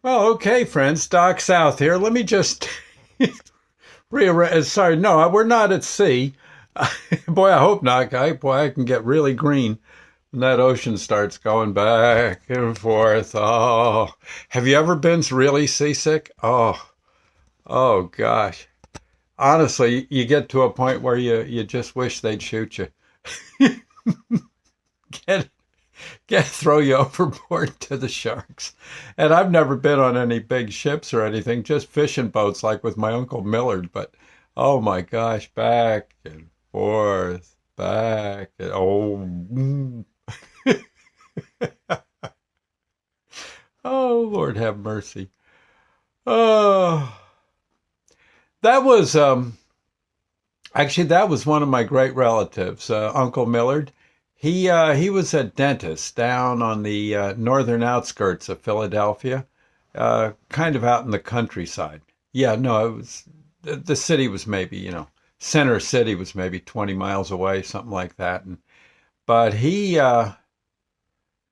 Well, okay, friends. Doc South here. Let me just rearrange. Sorry, no, we're not at sea. Boy, I hope not, guy. Boy, I can get really green when that ocean starts going back and forth. Oh, have you ever been really seasick? Oh gosh. Honestly, you get to a point where you just wish they'd shoot you. Get throw you overboard to the sharks. And I've never been on any big ships or anything, just fishing boats like with my Uncle Millard. But oh my gosh, back and forth, back and oh Lord have mercy. Oh, that was actually that was one of my great relatives, Uncle Millard. He was a dentist down on the northern outskirts of Philadelphia, kind of out in the countryside. Yeah, no, it was the city was maybe center city was maybe 20 miles away, something like that. But he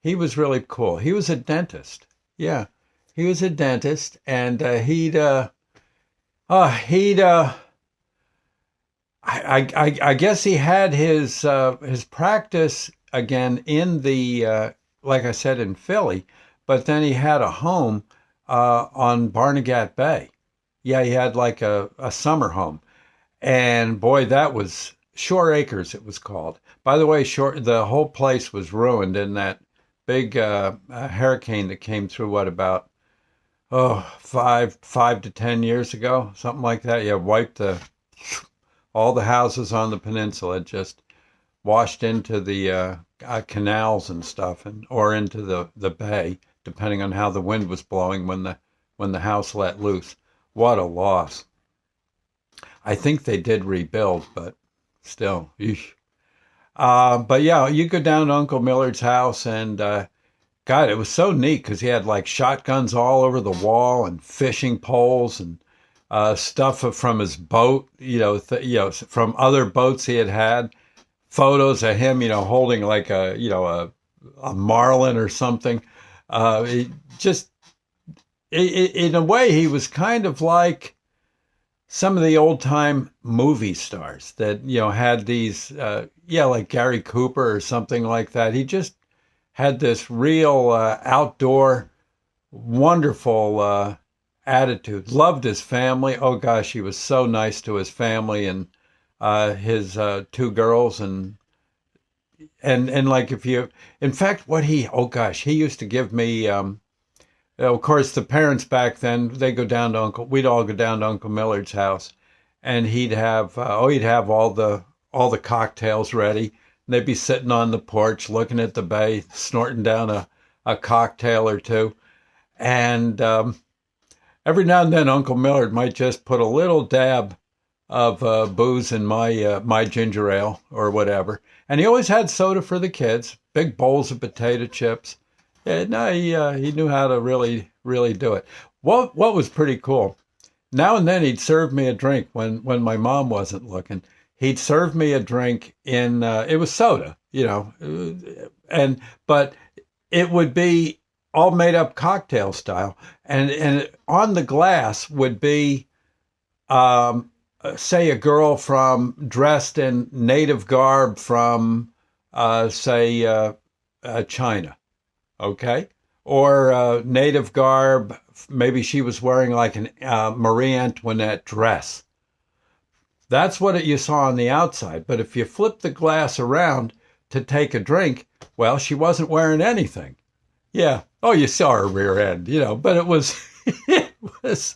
was really cool. He was a dentist. Yeah, he was a dentist, and he'd I guess he had his practice again in the like I said in Philly, but then he had a home on Barnegat Bay. Yeah, he had like a summer home, and boy, that was Shore Acres. It was called. By the way, the whole place was ruined in that big hurricane that came through. What about five to 10 years ago, something like that? Yeah, wiped the all the houses on the peninsula just washed into the canals and stuff, and or into the bay, depending on how the wind was blowing when the house let loose. What a loss! I think they did rebuild, but still, eesh. But yeah, you go down to Uncle Millard's house, and God, it was so neat because he had like shotguns all over the wall and fishing poles and stuff from his boat, from other boats he had, photos of him, holding like a marlin or something. It just, in a way, he was kind of like some of the old time movie stars that, had these, like Gary Cooper or something like that. He just had this real outdoor, wonderful attitude. Loved his family. Oh gosh, he was so nice to his family and his two girls and like if you, in fact, oh gosh, he used to give me. Of course, the parents back then we'd all go down to Uncle Millard's house, and he'd have all the cocktails ready. And they'd be sitting on the porch looking at the bay, snorting down a cocktail or two, and every now and then, Uncle Millard might just put a little dab of booze in my ginger ale or whatever, and he always had soda for the kids, big bowls of potato chips. Yeah, no, he knew how to really do it. What was pretty cool. Now and then he'd serve me a drink when my mom wasn't looking. He'd serve me a drink in it was soda, and but it would be all made up cocktail style, and on the glass would be say a girl from dressed in native garb from say China, okay, or native garb. Maybe she was wearing like an Marie Antoinette dress. That's what you saw on the outside. But if you flip the glass around to take a drink, well, she wasn't wearing anything. Yeah. Oh, you saw her rear end, but it was, it was,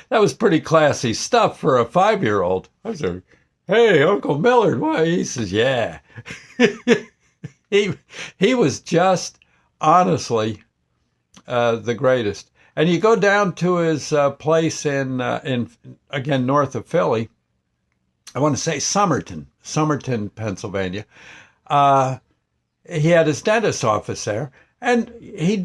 that was pretty classy stuff for a 5-year-old. I was like, hey, Uncle Millard. Why? He says, yeah. he, he was just honestly the greatest. And you go down to his place in again, north of Philly. I want to say Somerton, Pennsylvania. Uh, he had his dentist's office there, and he'd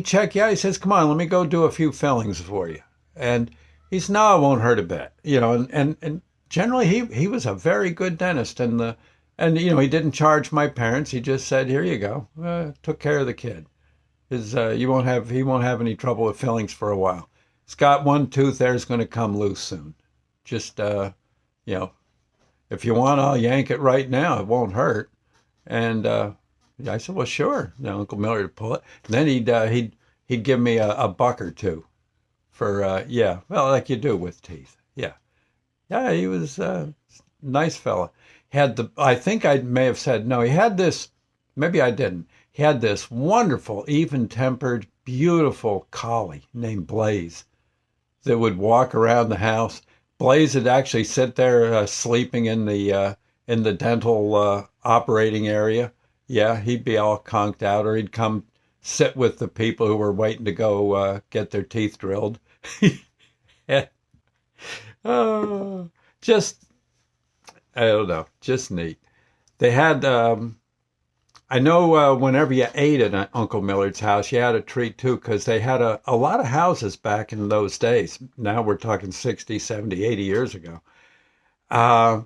check you out. He says, "Come on, let me go do a few fillings for you." And he says, "No, it won't hurt a bit," And generally, he was a very good dentist, and he didn't charge my parents. He just said, "Here you go." Took care of the kid. His he won't have any trouble with fillings for a while. He's got one tooth there's going to come loose soon. Just you know, if you want, I'll yank it right now. It won't hurt. And I said, well, sure. Now Uncle Millard would pull it. And then he'd give me a buck or two for yeah, well, like you do with teeth. Yeah, yeah. He was a nice fella. Had the I think I may have said no. He had this. Maybe I didn't. He had this wonderful, even-tempered, beautiful collie named Blaze that would walk around the house. Blaze would actually sit there sleeping in the dental operating area. Yeah, he'd be all conked out, or he'd come sit with the people who were waiting to go get their teeth drilled. Oh, just I don't know, just neat. They had I know whenever you ate at Uncle Millard's house, you had a treat too, because they had a lot of houses back in those days. Now we're talking 60, 70, 80 years ago. Uh,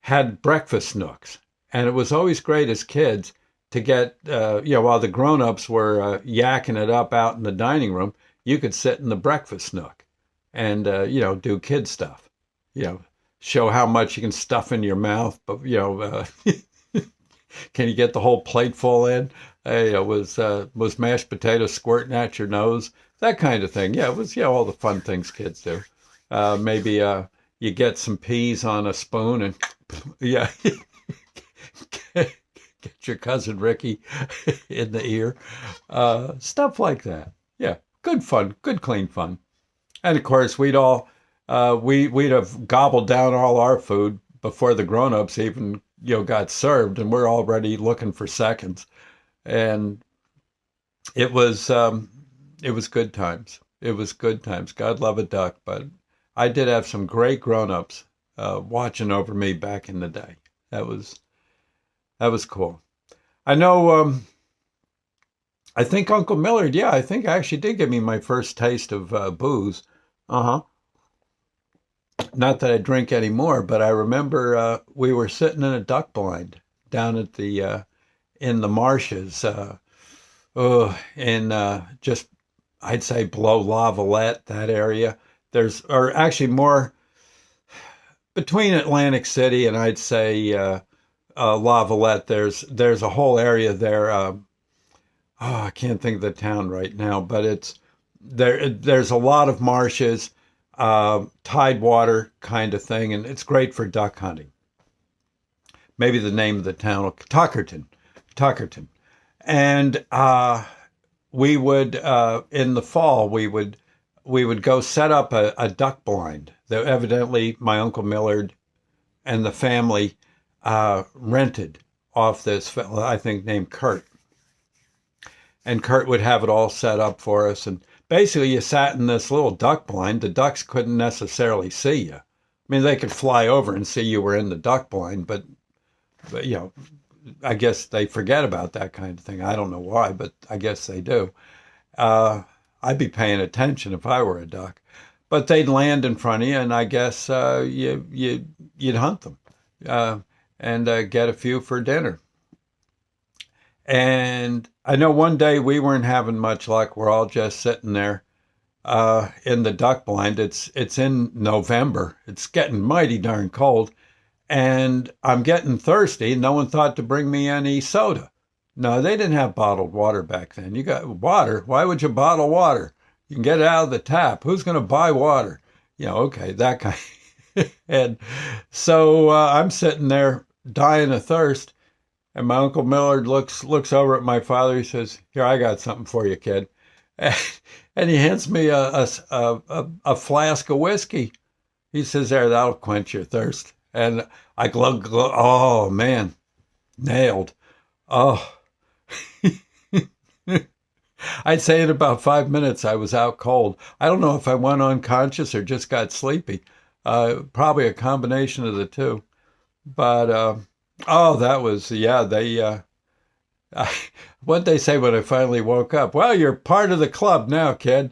had breakfast nooks. And it was always great as kids to get, while the grown-ups were yakking it up out in the dining room, you could sit in the breakfast nook and, do kid stuff. You know, show how much you can stuff in your mouth, but, can you get the whole plate full in? Hey, was mashed potato squirting at your nose? That kind of thing. Yeah, it was all the fun things kids do. Maybe you get some peas on a spoon and yeah, get your cousin Ricky in the ear. Stuff like that. Yeah, good fun, good clean fun. And of course, we'd have gobbled down all our food before the grown-ups even got served, and we're already looking for seconds. And it was good times. It was good times. God love a duck, but I did have some great grown-ups watching over me back in the day. That was cool. I know. I think Uncle Millard. Yeah, I think actually did give me my first taste of booze. Uh huh. Not that I drink anymore, but I remember we were sitting in a duck blind down at the in the marshes, in just I'd say below Lavalette, that area. Or actually more between Atlantic City and I'd say Lavalette. There's a whole area there. I can't think of the town right now, but it's there. There's a lot of marshes, tidewater kind of thing, and it's great for duck hunting. Maybe the name of the town, Tuckerton, and we would in the fall we would go set up a duck blind that evidently my Uncle Millard and the family rented off this fellow, I think named Kurt. And Kurt would have it all set up for us. And basically you sat in this little duck blind. The ducks couldn't necessarily see you. I mean, they could fly over and see you were in the duck blind, but I guess they forget about that kind of thing. I don't know why, but I guess they do. I'd be paying attention if I were a duck. But they'd land in front of you, and I guess you'd hunt them and get a few for dinner. And I know one day we weren't having much luck. We're all just sitting there in the duck blind. It's in November. It's getting mighty darn cold, and I'm getting thirsty. No one thought to bring me any soda. No, they didn't have bottled water back then. You got water. Why would you bottle water? You can get it out of the tap. Who's going to buy water? Okay, that kind. And so I'm sitting there dying of thirst, and my Uncle Millard looks over at my father. He says, "Here, I got something for you, kid." And he hands me a flask of whiskey. He says, "There, that'll quench your thirst." And I glug glug. Oh man, nailed. Oh. I'd say in about 5 minutes I was out cold. I don't know if I went unconscious or just got sleepy. Probably a combination of the two. But that was they. What'd they say when I finally woke up? Well, you're part of the club now, kid.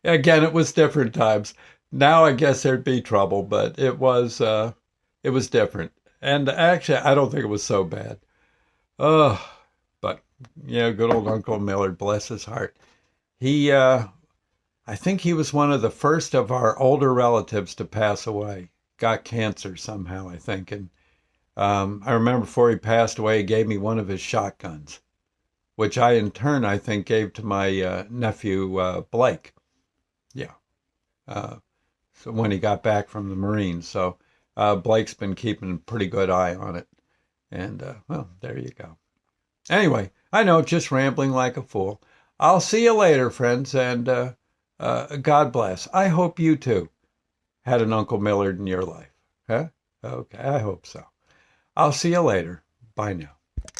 Again, it was different times. Now I guess there'd be trouble, but it was different. And actually, I don't think it was so bad. Oh, Yeah, good old Uncle Millard, bless his heart. He, I think he was one of the first of our older relatives to pass away. Got cancer somehow, I think. And I remember before he passed away, he gave me one of his shotguns, which I in turn, I think, gave to my nephew, Blake. Yeah. Uh, so when he got back from the Marines. So Blake's been keeping a pretty good eye on it. And, well, there you go. Anyway, I know, just rambling like a fool. I'll see you later, friends, and God bless. I hope you too had an Uncle Millard in your life. Huh? Okay, I hope so. I'll see you later. Bye now.